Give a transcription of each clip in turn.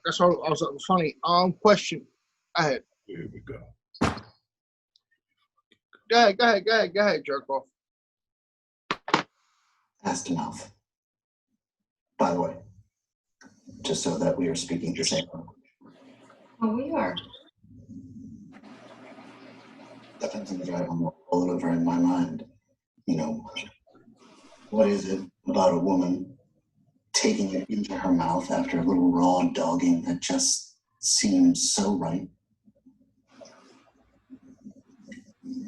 That's all. I was funny. Question. Go ahead. Here we go. Go ahead, jerk off. Ass to mouth. By the way, just so that we are speaking the same language. Oh, we are. Something that I have all over in my mind. What is it about a woman taking it into her mouth after a little raw dogging that just seems so right?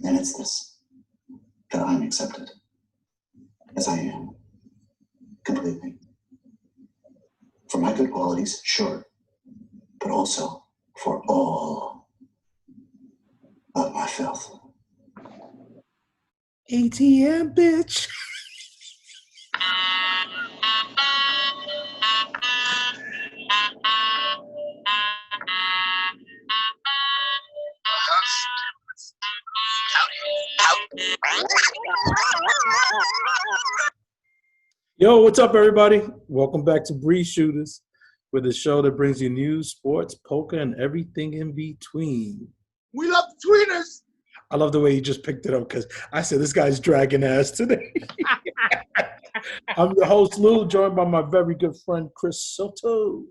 And it's this, that I'm accepted as I am, completely. For my good qualities, sure, but also for all of my filth. ATM, bitch. Yo, what's up, everybody? Welcome back to Breeze Shooters, with a show that brings you news, sports, poker, and everything in between. We love the tweeters. I love the way you just picked it up because I said this guy's dragging ass today. I'm your host, Lou, joined by my very good friend, Chris Soto.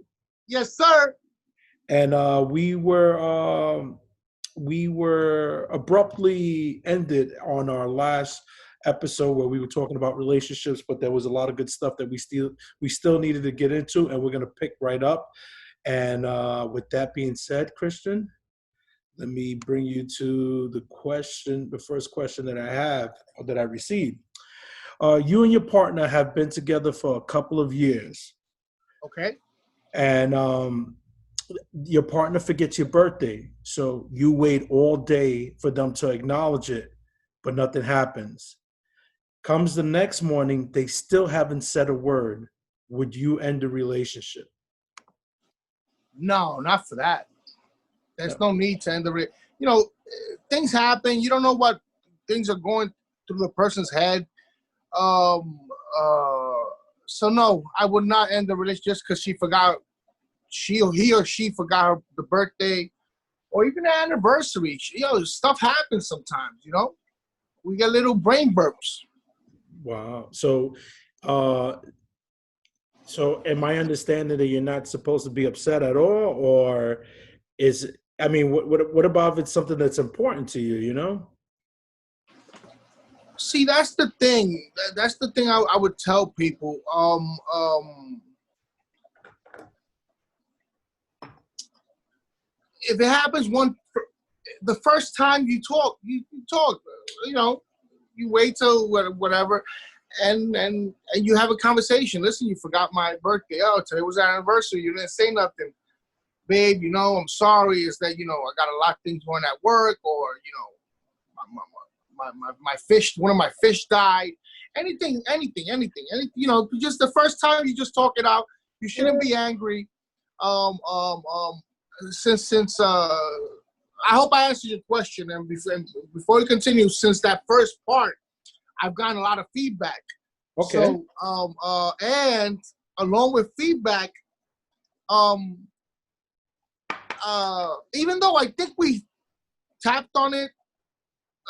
Yes, sir. And we were abruptly ended on our last episode where we were talking about relationships, but there was a lot of good stuff that we still needed to get into, and we're going to pick right up. And with that being said, Christian, let me bring you to the first question that I have, or that I received. You and your partner have been together for a couple of years. Okay. And your partner forgets your birthday, so you wait all day for them to acknowledge it, but nothing happens. Comes the next morning, they still haven't said a word. Would you end the relationship? No, not for that. There's no need to end the things happen. You don't know what things are going through the person's head. So no, I would not end the relationship just because he or she forgot the birthday or even the anniversary. Stuff happens sometimes, We get little brain burps. Wow. So am I understanding that you're not supposed to be upset at all, or what about if it's something that's important to you, See, that's the thing. That's the thing I would tell people. If it happens the first time you talk, you talk. You wait till whatever, and you have a conversation. Listen, you forgot my birthday. Oh, today was our anniversary. You didn't say nothing, babe. I'm sorry. Is that I got a lot of things going at work, or my fish. One of my fish died. Anything. Just the first time you just talk it out. You shouldn't be angry. Since I hope I answered your question, and before we continue, since that first part, I've gotten a lot of feedback. Okay. So, and along with feedback, even though I think we tapped on it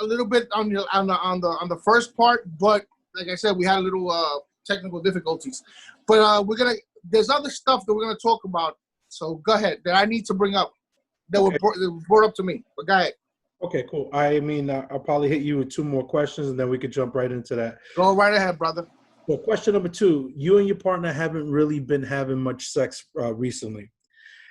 a little bit on the first part, but like I said, we had a little technical difficulties. But there's other stuff that we're gonna talk about. So go ahead. That I need to bring up. That were brought up to me. But go ahead. Okay, cool. I'll probably hit you with two more questions, and then we could jump right into that. Go right ahead, brother. Well, question number 2: you and your partner haven't really been having much sex recently,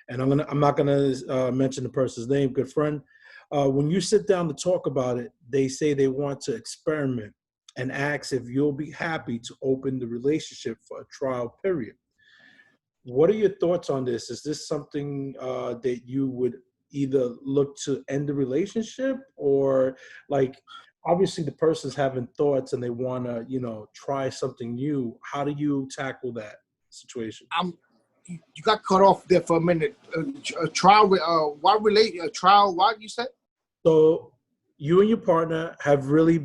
and I'm not gonna mention the person's name. Good friend. When you sit down to talk about it, they say they want to experiment and ask if you'll be happy to open the relationship for a trial period. What are your thoughts on this? Is this something that you would either look to end the relationship, or obviously the person's having thoughts and they want to, try something new? How do you tackle that situation? You got cut off there for a minute. A trial, a trial, what you said? So you and your partner have really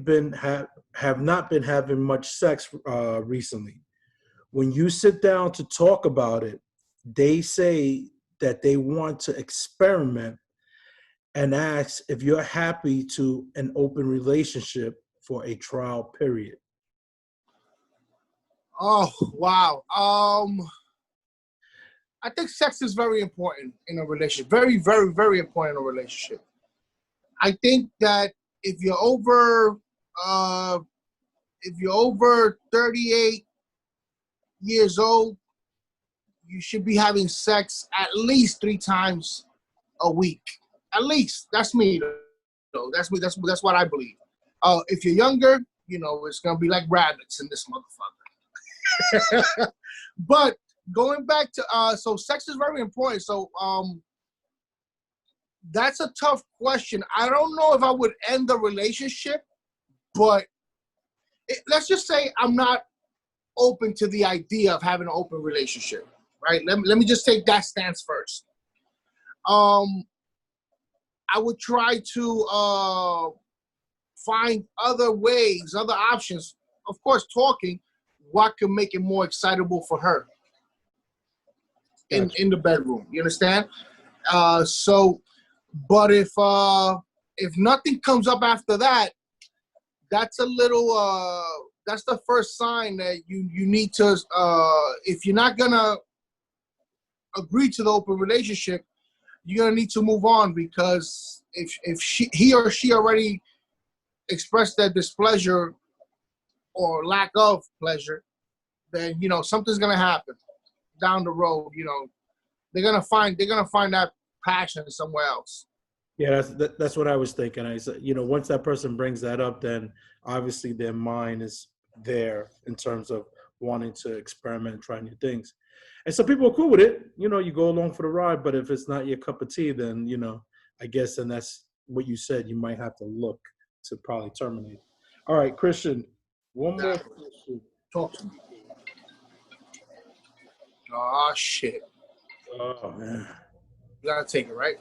have not been having much sex recently. When you sit down to talk about it, they say that they want to experiment and asks if you're happy to an open relationship for a trial period. Oh, wow. I think sex is very important in a relationship. Very, very, very important in a relationship. I think that if you're over 38 years old, you should be having sex at least 3 times a week. At least. That's me, though. That's me. That's what I believe. If you're younger, it's gonna be like rabbits in this motherfucker. But going back to so sex is very important. So that's a tough question. I don't know if I would end the relationship, but let's just say I'm not open to the idea of having an open relationship, right? Let me just take that stance first. I would try to find other ways, other options. Of course, talking, what can make it more excitable for her in the bedroom. You understand? But if nothing comes up after that, that's a little. That's the first sign that you need to. If you're not gonna agree to the open relationship, you're gonna need to move on, because if he or she already expressed their displeasure or lack of pleasure, then something's gonna happen down the road. They're gonna find that passion somewhere else. Yeah, that's what I was thinking. I said, once that person brings that up, then obviously their mind is there in terms of wanting to experiment and try new things. And some people are cool with it. You go along for the ride, but if it's not your cup of tea, then, I guess, and that's what you said, you might have to look to probably terminate. All right, Christian, one more question. Talk to me. Oh, shit. Oh, man. You gotta take it, right?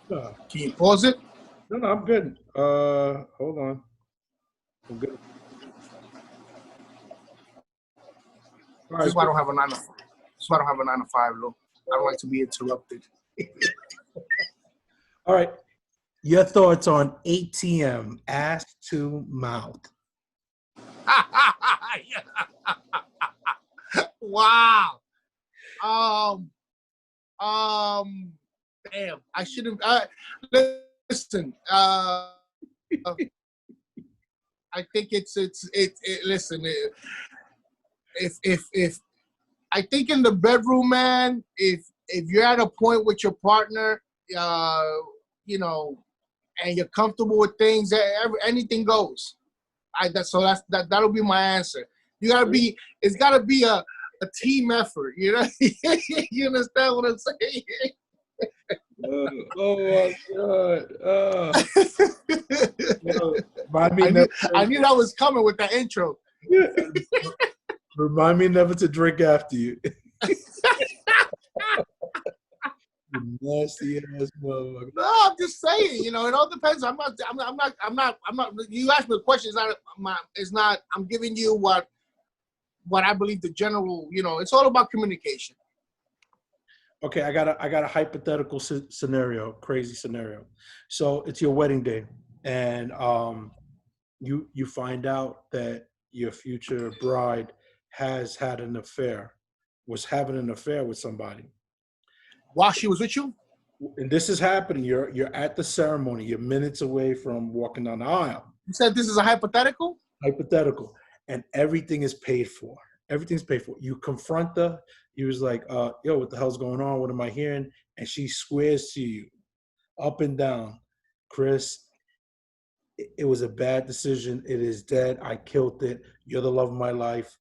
No, Can you pause it? no, I'm good. Hold on. I'm good. All This is right, why I don't have a 9 to 5. This is why I don't have a 9 to 5, Lou. I don't like to be interrupted. all right. Your thoughts on ATM, ass to mouth. Wow. Damn. I should have. Listen. I think it's. Listen. If I think in the bedroom, man, if you're at a point with your partner, and you're comfortable with things, anything goes. That'll be my answer. It's gotta be a team effort, You understand what I'm saying? Oh my God! I knew that was coming with that intro. Remind me never to drink after you. You nasty ass motherfucker. No, I'm just saying. It all depends. I'm not. You asked me a question. It's not. I'm giving you what I believe the general. It's all about communication. Okay, I got a hypothetical scenario, crazy scenario. So it's your wedding day, and you find out that your future bride was having an affair with somebody. While she was with you? And this is happening. You're at the ceremony. You're minutes away from walking down the aisle. You said this is a hypothetical? Hypothetical. And everything is paid for. Everything's paid for. You confront her. You was like, yo, what the hell's going on? What am I hearing? And she swears to you up and down, Chris, it was a bad decision. It is dead. I killed it. You're the love of my life.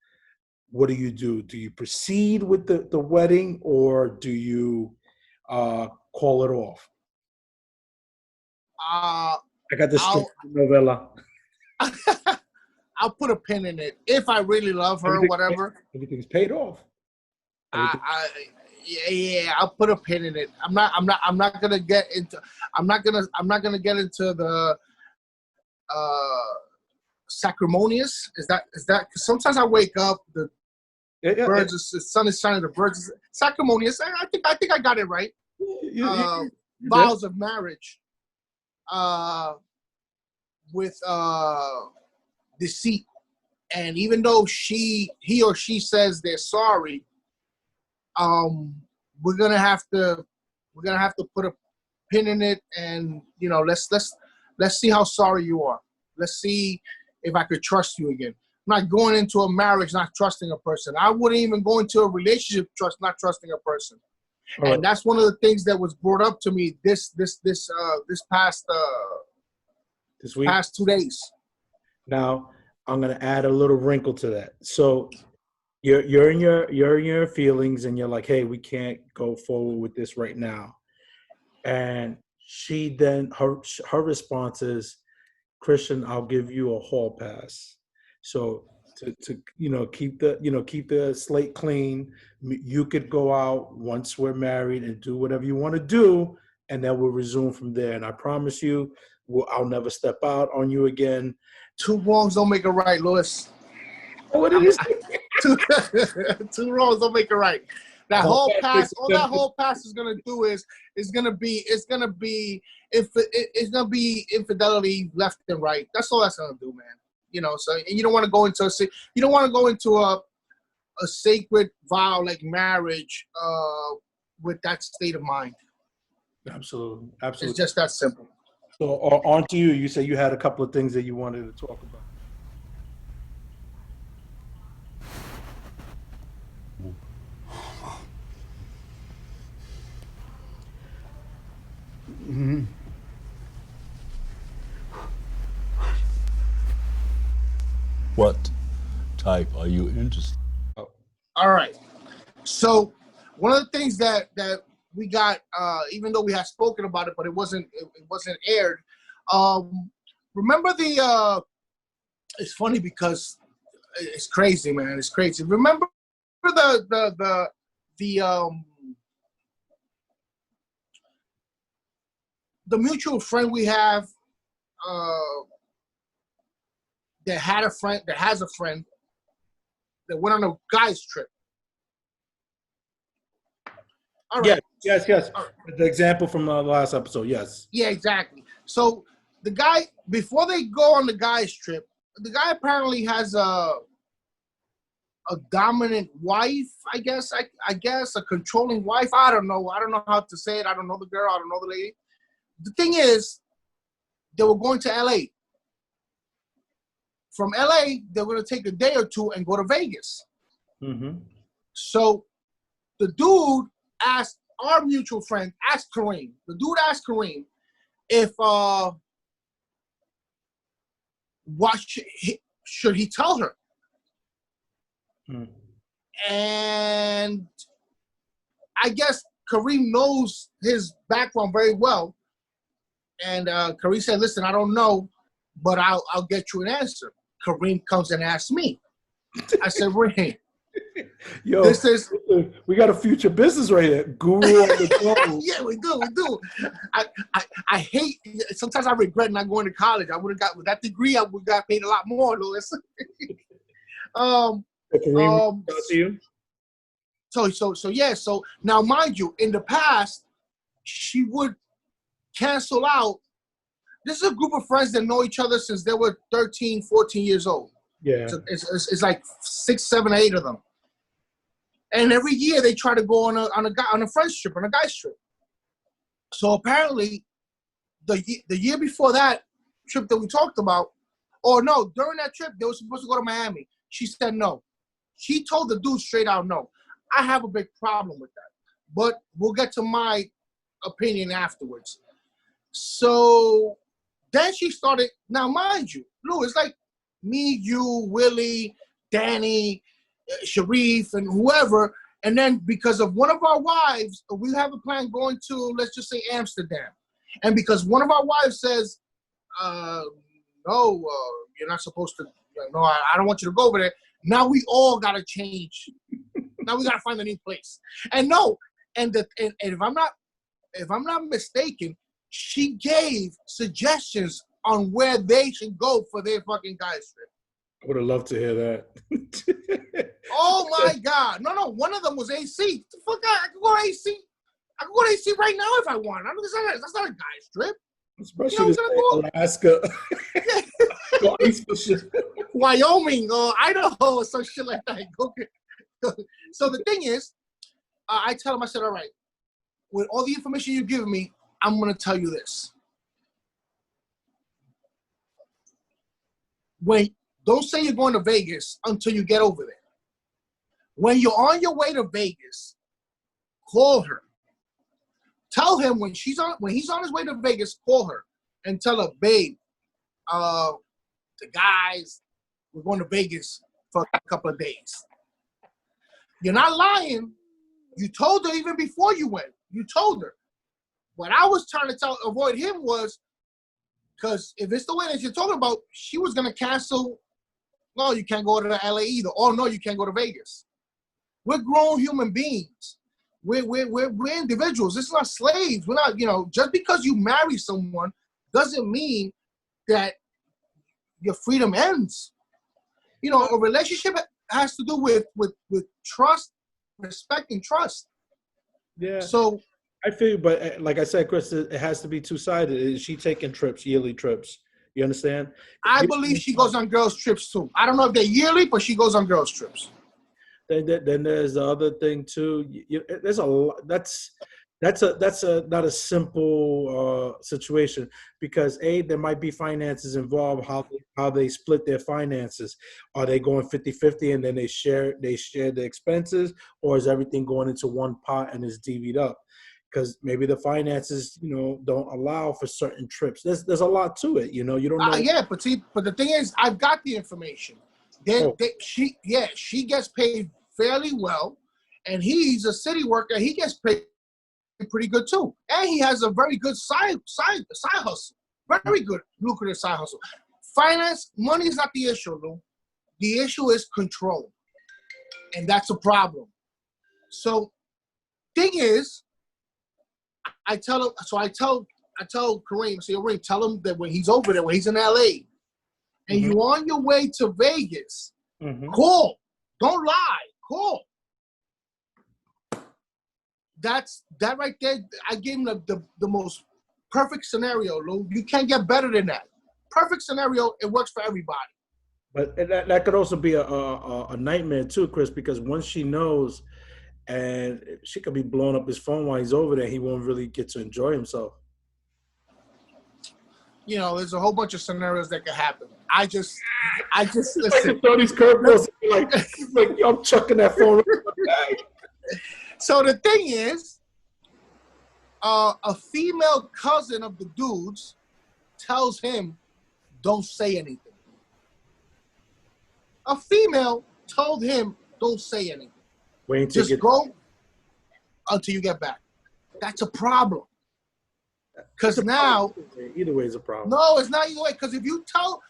What do? Do you proceed with the wedding, or do you call it off? I got this novella. I'll put a pin in it if I really love her, whatever. Everything's paid off. Yeah, I'll put a pin in it. I'm not gonna get into the sacrimonious. Is that? Cause sometimes I wake up, the sun is shining, the birds. Sacrimonious. I think I got it right. vows of marriage with deceit. And even though he or she says they're sorry, we're gonna have to put a pin in it, and let's see how sorry you are. Let's see if I could trust you again. I'm not going into a marriage not trusting a person. I wouldn't even go into a relationship not trusting a person. Right. And that's one of the things that was brought up to me this past this week, past 2 days. Now I'm gonna add a little wrinkle to that. So you're in your feelings, and you're like, hey, we can't go forward with this right now. And she then her response is, Christian, I'll give you a hall pass. So to keep the slate clean, you could go out once we're married and do whatever you want to do, and then we'll resume from there. And I promise you, I'll never step out on you again. 2 wrongs don't make a right, Louis. What it is? 2 wrongs don't make a right. That whole pass, all that whole pass is gonna do is gonna be infidelity left and right. That's all that's gonna do, man. So and you don't want to go into a sacred vow like marriage with that state of mind. Absolutely. It's just that simple. So on to you. You say you had a couple of things that you wanted to talk about. Mm-hmm. What type are you interested in? All right. So one of the things that we got, even though we had spoken about it, but it wasn't aired. Remember it's funny because it's crazy, man. It's crazy. Remember the mutual friend we have that has a friend that went on a guys trip. All right. Yes. Right. The example from the last episode, yes. Yeah, exactly. So the guy, before they go on the guys trip, the guy apparently has a dominant wife, I guess, a controlling wife. I don't know how to say it. I don't know the girl. I don't know the lady. The thing is, they were going to LA. From LA, they were going to take a day or two and go to Vegas. Mm-hmm. So the dude asked our mutual friend, Kareem. The dude asked Kareem if what should he tell her? Mm. And I guess Kareem knows his background very well. And Kareem said, listen, I don't know, but I'll get you an answer. Kareem comes and asks me. I said, Raheem, yo, we got a future business right here. Guru on the go. Yeah, we do. I hate, sometimes I regret not going to college. I would have got, with that degree, I would have got paid a lot more, Louis. So now, mind you, in the past, she would cancel out. This is a group of friends that know each other since they were 13, 14 years old. Yeah. So it's like 6, 7, 8 of them. And every year they try to go on a friends trip, on a guys trip. So apparently, the year before that trip that we talked about, or no, during that trip, they were supposed to go to Miami. She said no. She told the dude straight out no. I have a big problem with that. But we'll get to my opinion afterwards. So then she started, now mind you, Lou, it's like me, you, Willie, Danny, Sharif, and whoever. And then because of one of our wives, we have a plan going to, let's just say, Amsterdam. And because one of our wives says, no, you're not supposed to, no, I don't want you to go over there. Now we all got to change. Now we got to find a new place. And no, and if I'm not mistaken, she gave suggestions on where they should go for their fucking guys trip. I would have loved to hear that. Oh my God. No, one of them was AC. The fuck, I could go AC. I can go to AC right now if I want. That's not a guy's trip. Especially Alaska, go ice fishing. Wyoming or Idaho or some shit like that. So the thing is, I tell him, I said, all right, with all the information you've given me, I'm going to tell you this. Don't say you're going to Vegas until you get over there. When you're on your way to Vegas, call her. Tell him when he's on his way to Vegas, call her and tell her, babe, the guys, we're going to Vegas for a couple of days. You're not lying. You told her even before you went. You told her. What I was trying to avoid him was, because if it's the way that you're talking about, she was going to cancel. No, you can't go to the LA either. Oh, no, you can't go to Vegas. We're grown human beings. We're individuals. This is not slaves. We're not, just because you marry someone doesn't mean that your freedom ends. A relationship has to do with trust, respect, and trust. Yeah. So I feel, but like I said, Chris, it has to be two-sided. Is she taking trips, yearly trips? You understand? I believe she goes on girls' trips too. I don't know if they're yearly, but she goes on girls' trips. Then there's the other thing too. There's a lot. That's not a simple situation, because there might be finances involved. How they split their finances? Are they going 50-50 and then they share the expenses, or is everything going into one pot and is divvied up? Because maybe the finances, don't allow for certain trips. There's a lot to it. You don't know. Yeah, but the thing is, I've got the information. She gets paid fairly well, and he's a city worker. He gets paid pretty good too, and he has a very good side hustle, very good lucrative side hustle. Finance, money is not the issue, Lou. The issue is control, and that's a problem. So, thing is, I tell Kareem, say, Kareem, tell him that when he's over there, when he's in LA, and you're on your way to Vegas, call. Don't lie. Call. That right there, I gave him the most perfect scenario, Lou. You can't get better than that. Perfect scenario. It works for everybody. But that could also be a nightmare too, Chris, because once she knows, and she could be blowing up his phone while he's over there, he won't really get to enjoy himself. There's a whole bunch of scenarios that could happen. I just listen. Throw these curveballs, like I'm chucking that phone. So the thing is, a female cousin of the dude's tells him, don't say anything. A female told him, don't say anything. Just go until you get back. That's a problem. Because now, either way is a problem. No, it's not either way. Because if you tell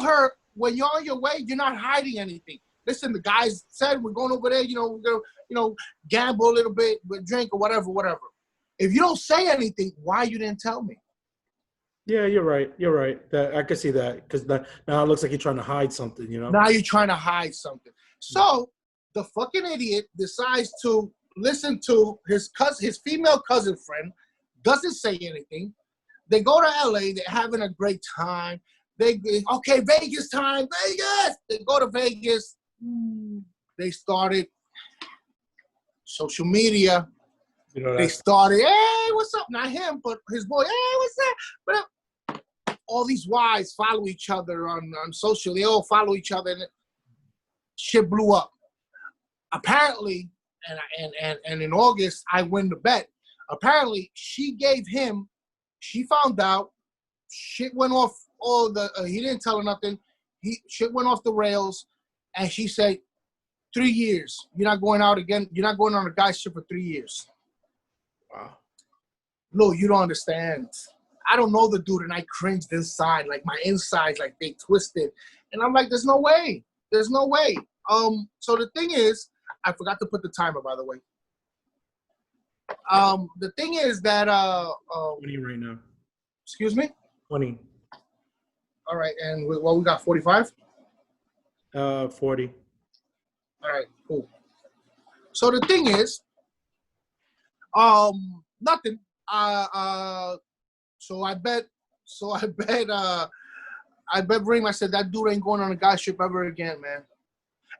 her when you're on your way, you're not hiding anything. Listen, the guys said we're going over there. We're gonna, gamble a little bit, drink or whatever. If you don't say anything, why you didn't tell me? Yeah, you're right. I can see that, because now it looks like you're trying to hide something. Now you're trying to hide something. So the fucking idiot decides to listen to his female cousin friend. Doesn't say anything. They go to LA. They're having a great time. Okay, Vegas time. Vegas. They go to Vegas. They started social media. They started, hey, what's up? Not him, but his boy. Hey, what's up? But all these wives follow each other on social. They all follow each other, and shit blew up. Apparently, and in August, I win the bet. Apparently, she found out, shit went off he didn't tell her nothing. Shit went off the rails, and she said, 3 years. You're not going out again. You're not going on a guy's trip for 3 years. Wow. No, you don't understand. I don't know the dude, and I cringed inside. Like, my insides, like, they twisted. And I'm like, there's no way. There's no way. So the thing is, I forgot to put the timer, by the way. The thing is that 20 right now. Excuse me? 20. All right, and we got 45? 40. All right, cool. So the thing is, Nothing. So I bet Reem, I said, that dude ain't going on a guy trip ever again, man.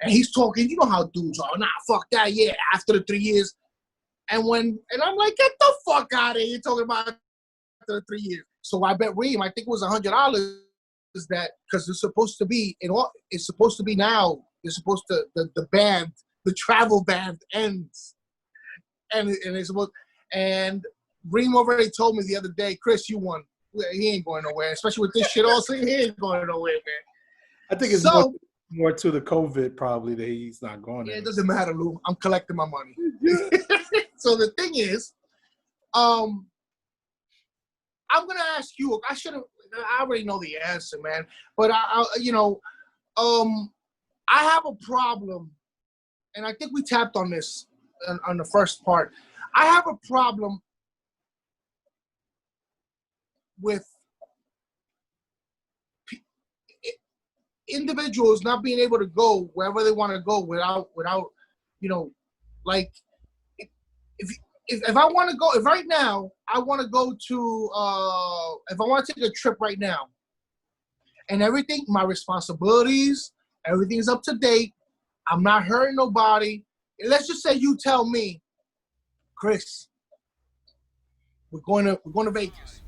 And he's talking, you know how dudes are. Nah, fuck that, yeah, after the 3 years. And I'm like, get the fuck out of here. You're talking about after the 3 years. So I bet Reem, I think it was $100 that, because it's supposed to be, it's supposed to be now, it's supposed to, the band, the travel band ends. And it's supposed, and Reem already told me the other day, Chris, you won. He ain't going nowhere, especially with this shit also. He ain't going nowhere, man. I think it's more to the COVID probably that he's not going. Yeah, it doesn't matter, Lou. I'm collecting my money. So the thing is, I'm gonna ask you. I already know the answer, man. But I have a problem, and I think we tapped on this on the first part. I have a problem with individuals not being able to go wherever they want to go without, like, if I want to go, if right now I want to go to, if I want to take a trip right now, and everything, my responsibilities, everything's up to date, I'm not hurting nobody. Let's just say you tell me, Chris, we're going to Vegas.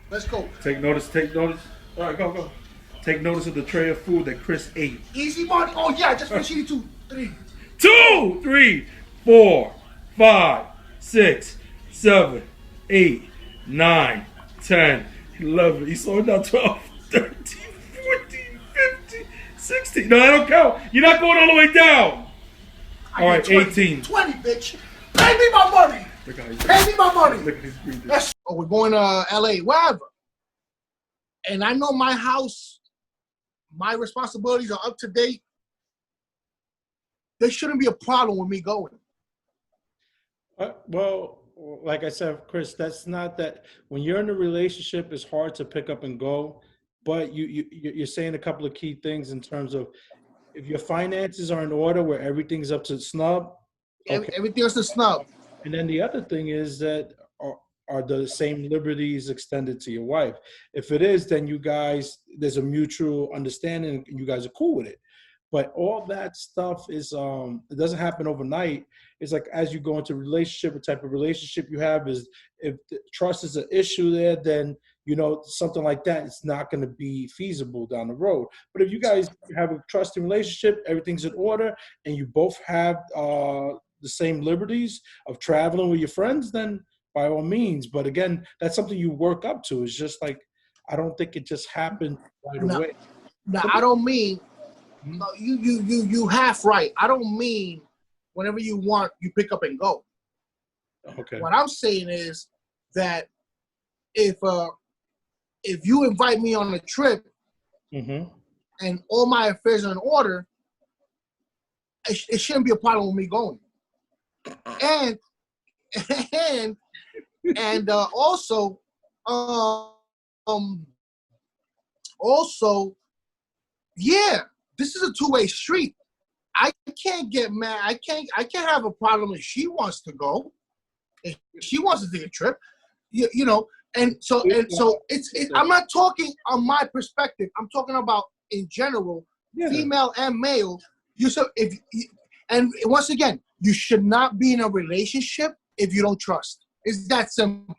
Let's go. Take notice. All right, go. Take notice of the tray of food that Chris ate. Easy money. Oh, yeah, just finish eating 2, 3. 2, 3, 4, 5, 6, 7, 8, 9, 10, 11. You saw it now. 12, 13, 14, 15, 16. No, I don't count. You're not going all the way down. All right, 20, 18. 20, bitch. Pay me my money. Pay me my money. Look at his breathing. We're going to LA, wherever. And I know my house, my responsibilities are up to date. There shouldn't be a problem with me going. Well, like I said, Chris, that's not that. When you're in a relationship, it's hard to pick up and go. But you're saying a couple of key things in terms of if your finances are in order, where everything's up to snub. Okay. Everything's to snub. And then the other thing is that are the same liberties extended to your wife? If it is, then you guys, there's a mutual understanding and you guys are cool with it. But all that stuff is, it doesn't happen overnight. It's like as you go into a relationship, what type of relationship you have is, if trust is an issue there, then, something like that, it's not going to be feasible down the road. But if you guys have a trusting relationship, everything's in order, and you both have the same liberties of traveling with your friends, then by all means. But again, that's something you work up to. It's just like, I don't think it just happened right away. Now, I don't mean, you half right. I don't mean whenever you want, you pick up and go. Okay. What I'm saying is that if you invite me on a trip and all my affairs are in order, it shouldn't be a problem with me going. And also, yeah, this is a two-way street. I can't get mad. I can't have a problem if she wants to go. If she wants to take a trip, and so it's I'm not talking on my perspective. I'm talking about in general, female and male. And once again, you should not be in a relationship if you don't trust. It's that simple.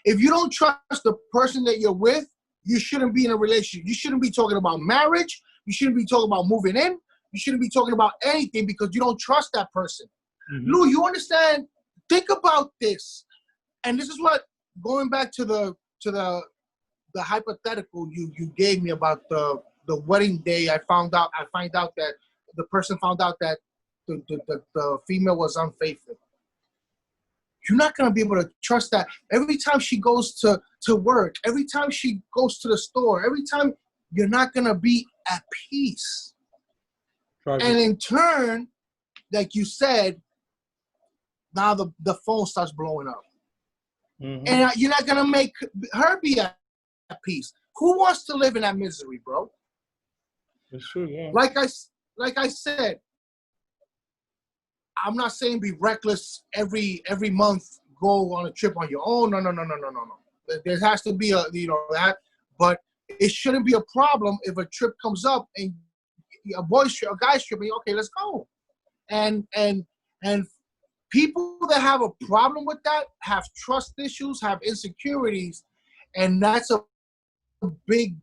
If you don't trust the person that you're with, you shouldn't be in a relationship. You shouldn't be talking about marriage. You shouldn't be talking about moving in. You shouldn't be talking about anything because you don't trust that person. Lou, you understand? Think about this. And this is what, going back to the hypothetical you gave me about the wedding day, I find out that the person found out that the female was unfaithful. You're not going to be able to trust that. Every time she goes to work, every time she goes to the store, every time, you're not going to be at peace. And in turn, like you said, now the phone starts blowing up. And you're not going to make her be at peace. Who wants to live in that misery, bro? It's true, yeah. Like I said, I'm not saying be reckless every month, go on a trip on your own. No. There has to be that, but it shouldn't be a problem if a trip comes up and a boys trip, a guys trip, and okay, let's go. And people that have a problem with that have trust issues, have insecurities, and that's a big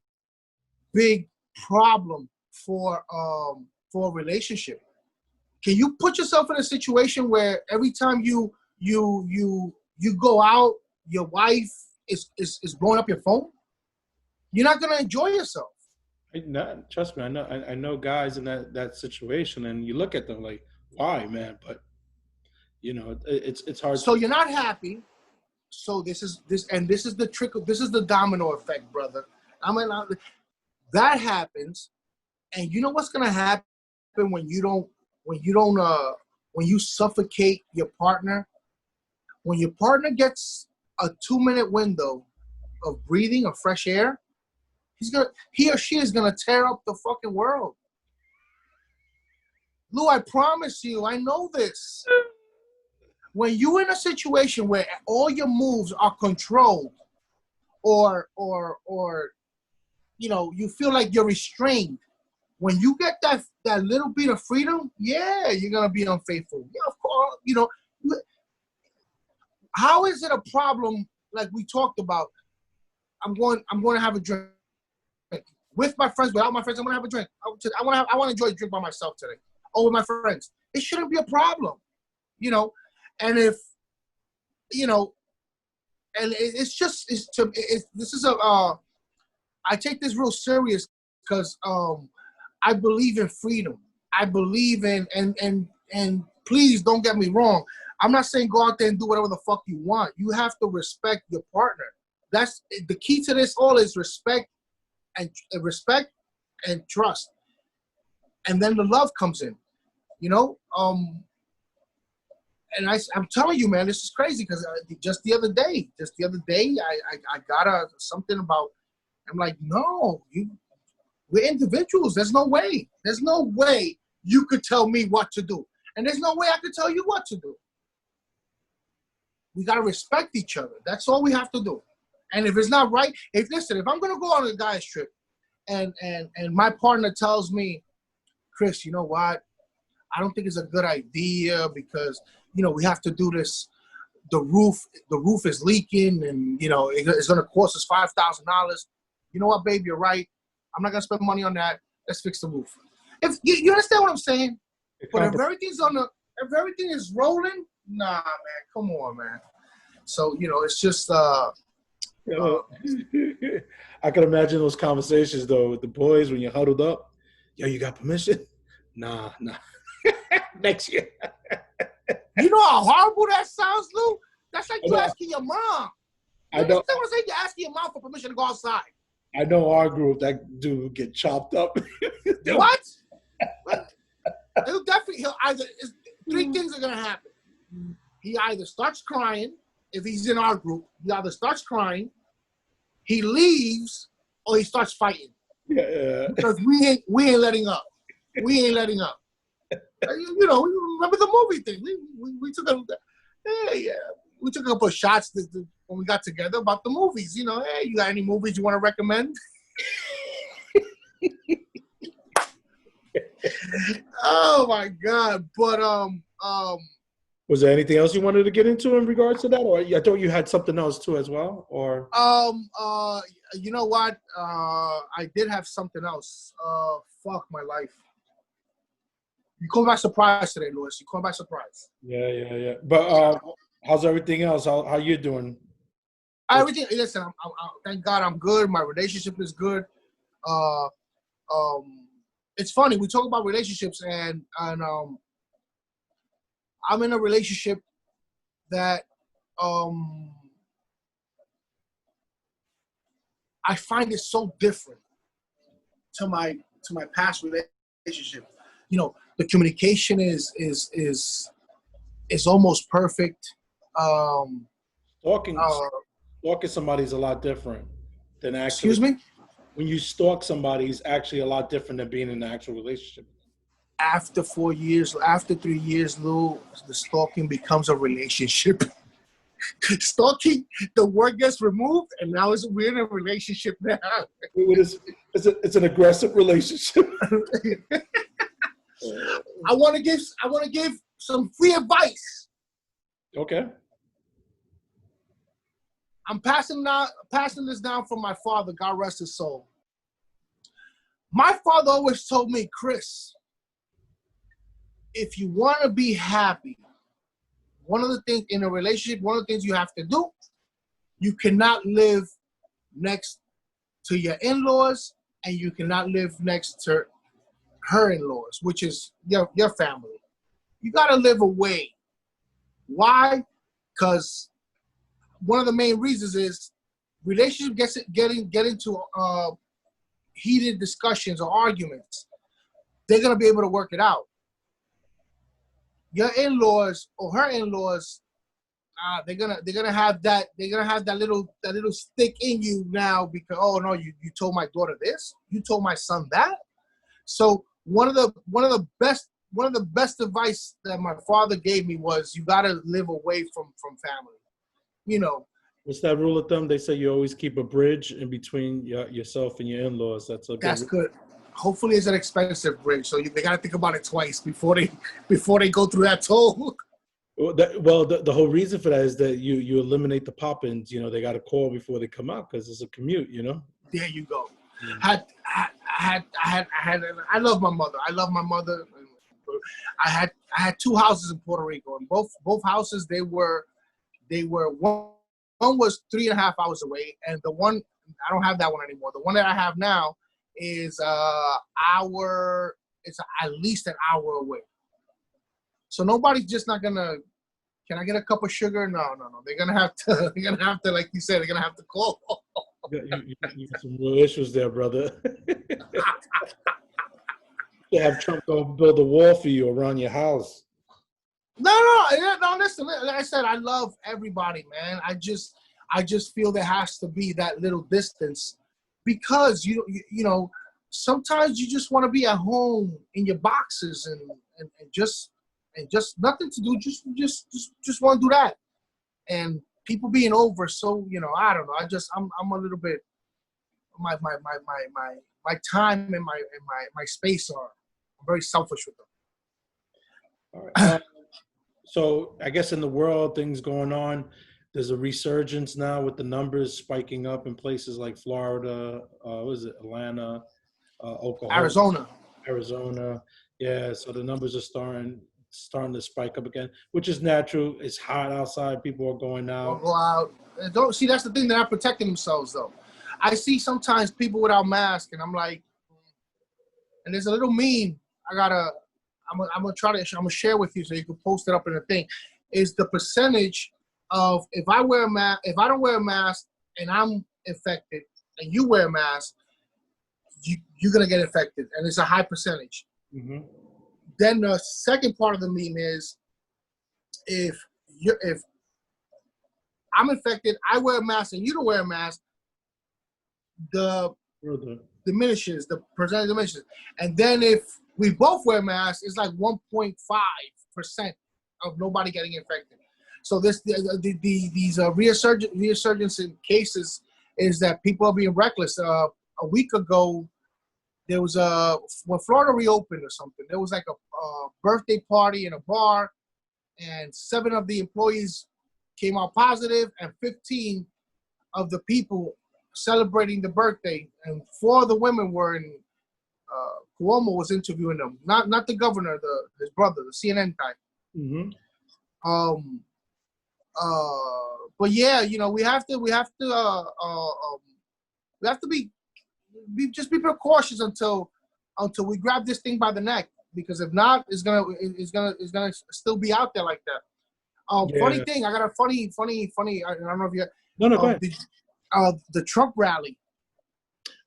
problem for a relationship. Can you put yourself in a situation where every time you go out, your wife is blowing up your phone? You're not gonna enjoy yourself. Trust me, I know guys in that situation, and you look at them like, why, man? But it's hard. So you're not happy. So this is the trick. This is the domino effect, brother. That happens, and you know what's gonna happen when you suffocate your partner. When your partner gets a 2-minute window of breathing, of fresh air, he or she is gonna tear up the fucking world. Lou, I promise you, I know this. When you're in a situation where all your moves are controlled, or you feel like you're restrained, when you get that little bit of freedom, yeah, you're gonna be unfaithful. Yeah, of course. How is it a problem? Like we talked about, I'm going to have a drink with my friends, without my friends. I'm gonna have a drink. I want to enjoy a drink by myself today, or with my friends. It shouldn't be a problem, And if and I take this real serious because I believe in freedom. I believe in and please don't get me wrong. I'm not saying go out there and do whatever the fuck you want. You have to respect your partner. That's the key to this all is respect and trust. And then the love comes in. And I'm telling you, man, this is crazy because just the other day, I got something about. I'm like, no, we're individuals. There's no way you could tell me what to do, and there's no way I could tell you what to do. We gotta respect each other. That's all we have to do. And if it's not right, if I'm gonna go on a guy's trip, and my partner tells me, Chris, you know what? I don't think it's a good idea because we have to do this. The roof is leaking, and it's gonna cost us $5,000. You know what, babe? You're right. I'm not gonna spend money on that. Let's fix the roof. If you understand what I'm saying, but if everything is rolling, nah, man, come on, man. So it's just. I can imagine those conversations though with the boys when you're huddled up. Yo, you got permission? Nah. Next year. You know how horrible that sounds, Lou? That's like you asking your mom. I know. What I'm saying? You're asking your mom for permission to go outside. I know our group, that dude will get chopped up. What? He'll either. Three things are gonna happen. He either starts crying if he's in our group. He either starts crying, he leaves, or he starts fighting. Yeah. Because we ain't letting up. We ain't letting up. Remember the movie thing? We took we took a couple of shots when we got together about the movies. Hey, you got any movies you want to recommend? Oh my God! But was there anything else you wanted to get into in regards to that, or I thought you had something else too as well, or? You know what? I did have something else. Fuck my life. You caught by surprise today, Louis. You caught by surprise. Yeah. But how's everything else? How you doing? Everything. Listen, I'm thank God I'm good. My relationship is good. It's funny. We talk about relationships, and I'm in a relationship that I find it so different to my past relationship. The communication is almost perfect. Talking somebody is a lot different than actually. Excuse me? when you stalk somebody is actually a lot different than being in an actual relationship. After 4 years, after 3 years, Lou, the stalking becomes a relationship. Stalking, the word gets removed, and now we're in a relationship now. It's an aggressive relationship. I want to give some free advice. Okay. I'm passing this down from my father, God rest his soul. My father always told me, Chris, if you want to be happy, one of the things in a relationship, one of the things you have to do, you cannot live next to your in-laws, and you cannot live next to her in-laws, which is your family. You got to live away. Why? Because one of the main reasons is relationship get into heated discussions or arguments. They're gonna be able to work it out. Your in-laws or her in-laws, they're gonna have that little stick in you now because, oh no, you told my daughter this, you told my son that. So one of the best advice that my father gave me was you gotta live away from family. You know. What's that rule of thumb? They say you always keep a bridge in between yourself and your in-laws. That's good. Hopefully, it's an expensive bridge, so they gotta think about it twice before they go through that toll. Well, the whole reason for that is that you eliminate the pop-ins. You know, they got to call before they come out because it's a commute. You know. There you go. I love my mother. I had 2 houses in Puerto Rico, and both houses they were one was 3.5 hours away, and the one I don't have that one anymore. The one that I have now is it's at least an hour away. So nobody's just not gonna. Can I get a cup of sugar? No. They're gonna have to, like you said, they're gonna have to call. You got some real issues there, brother. You have Trump go build a wall for you around your house. No. Listen, like I said, I love everybody, man. I just feel there has to be that little distance because you know sometimes you just want to be at home in your boxes and just nothing to do. Just want to do that. And people being over, so I don't know. I'm a little bit my time and my space I'm very selfish with them. All right. So I guess in the world, things going on. There's a resurgence now with the numbers spiking up in places like Florida, Atlanta, Oklahoma, Arizona. Yeah, so the numbers are starting to spike up again, which is natural. It's hot outside. People are going out. Don't go out. Don't see. That's the thing. They're not protecting themselves though. I see sometimes people without masks, and I'm like, and there's a little meme. I'm gonna share with you so you can post it up in the thing. Is the percentage of if I don't wear a mask and I'm infected, and you wear a mask, you're gonna get infected, and it's a high percentage. Mm-hmm. Then the second part of the meme is if I'm infected, I wear a mask, and you don't wear a mask, the percentage diminishes. And then if we both wear masks, it's like 1.5% of nobody getting infected. So these resurgence in cases is that people are being reckless. A week ago, there was when Florida reopened or something, there was like a birthday party in a bar, and 7 of the employees came out positive, and 15 of the people celebrating the birthday, and 4 of the women were in. Cuomo was interviewing them, not the governor, his brother, the CNN guy. Mm-hmm. But yeah, we have to be precautious until we grab this thing by the neck, because if not, it's gonna still be out there like that. Yeah. Funny thing, I got a funny. I don't know if you. No, go ahead. The Trump rally.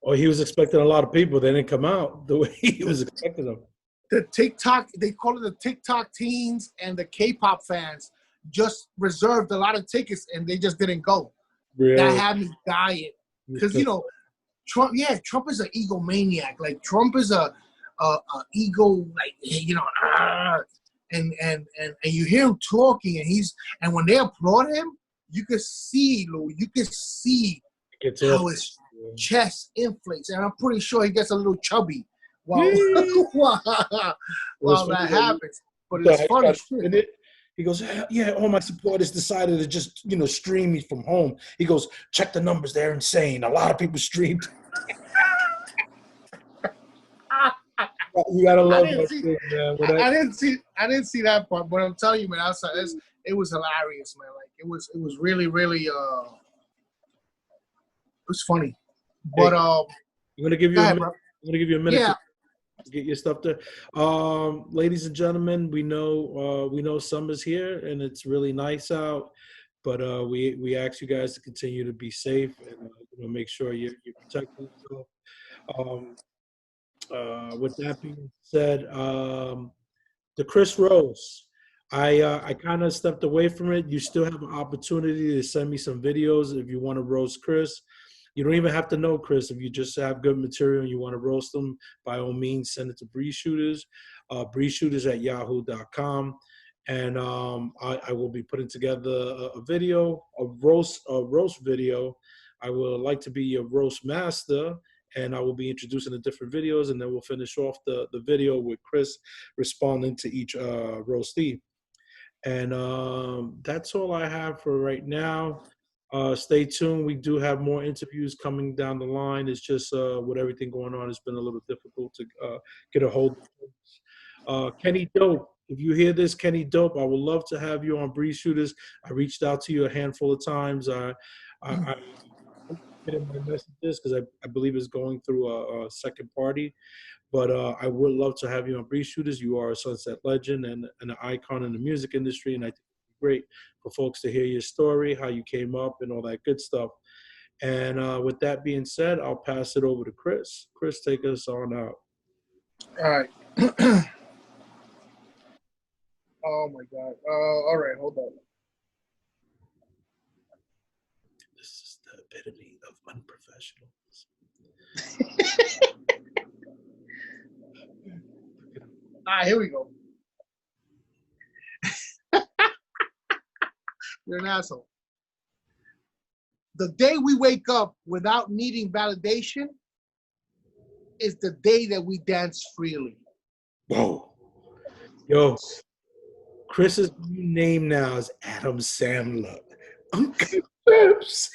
Oh, he was expecting a lot of people. They didn't come out the way he was expecting them. The TikTok, they call it the TikTok teens and the K-pop fans just reserved a lot of tickets and they just didn't go. Really? That had me dying. Because, Trump, yeah, Trump is an egomaniac. Like Trump is a ego, like and you hear him talking, and when they applaud him, you can see, Lou, It's how off. his chest inflates, and I'm pretty sure he gets a little chubby while while that happens. But it's funny shit. He goes, yeah, all my supporters decided to just, stream me from home. He goes, check the numbers. They're insane. A lot of people streamed. You gotta love that thing, man. I didn't see that part, but I'm telling you, man, it was hilarious, man. Like it was really, really, it was funny. But I'm gonna give you a minute. I'm gonna give you a minute. Yeah. To get your stuff there, ladies and gentlemen. We know summer's here and it's really nice out, but we ask you guys to continue to be safe and make sure you're protecting yourself. With that being said, the Chris Rose, I kind of stepped away from it. You still have an opportunity to send me some videos if you want to roast Chris. You don't even have to know Chris. If you just have good material and you want to roast them, by all means, send it to Breeze Shooters, breezeshooters@yahoo.com. And I will be putting together a video, a roast video. I would like to be a roast master, and I will be introducing the different videos, and then we'll finish off the video with Chris responding to each roastee. And that's all I have for right now. Stay tuned. We do have more interviews coming down the line. It's just with everything going on, it's been a little difficult to get a hold of. Kenny Dope, if you hear this, Kenny Dope, I would love to have you on Breeze Shooters. I reached out to you a handful of times. I getting my messages because I believe it's going through a second party. But I would love to have you on Breeze Shooters. You are a Sunset legend and an icon in the music industry, and I think it's great for folks to hear your story, how you came up, and all that good stuff. And with that being said, I'll pass it over to Chris. Chris, take us on out. All right. Oh my God. All right, hold on. This is the epitome of unprofessionals. All right, here we go. You're an asshole. The day we wake up without needing validation is the day that we dance freely. Whoa. Yo, Chris's new name now is Adam Sandler. Uncut Gems.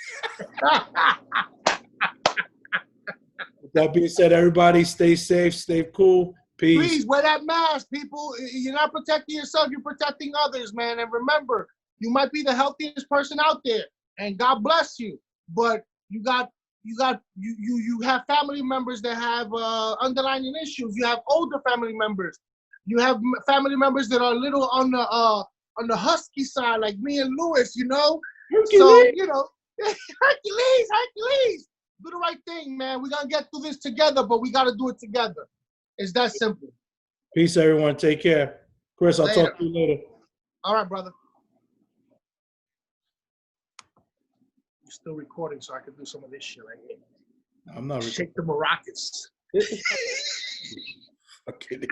With that being said, everybody stay safe, stay cool. Peace. Please wear that mask, people. You're not protecting yourself, you're protecting others, man. And remember, you might be the healthiest person out there, and God bless you. But you have family members that have underlying issues. You have older family members. You have family members that are a little on the husky side, like me and Lewis. Hercules. So Hercules. Do the right thing, man. We're gonna get through this together, but we gotta do it together. It's that simple. Peace, everyone. Take care. Chris, I'll talk to you later. All right, brother. You're still recording, so I can do some of this shit right here. I'm not Shake the maracas. I'm kidding.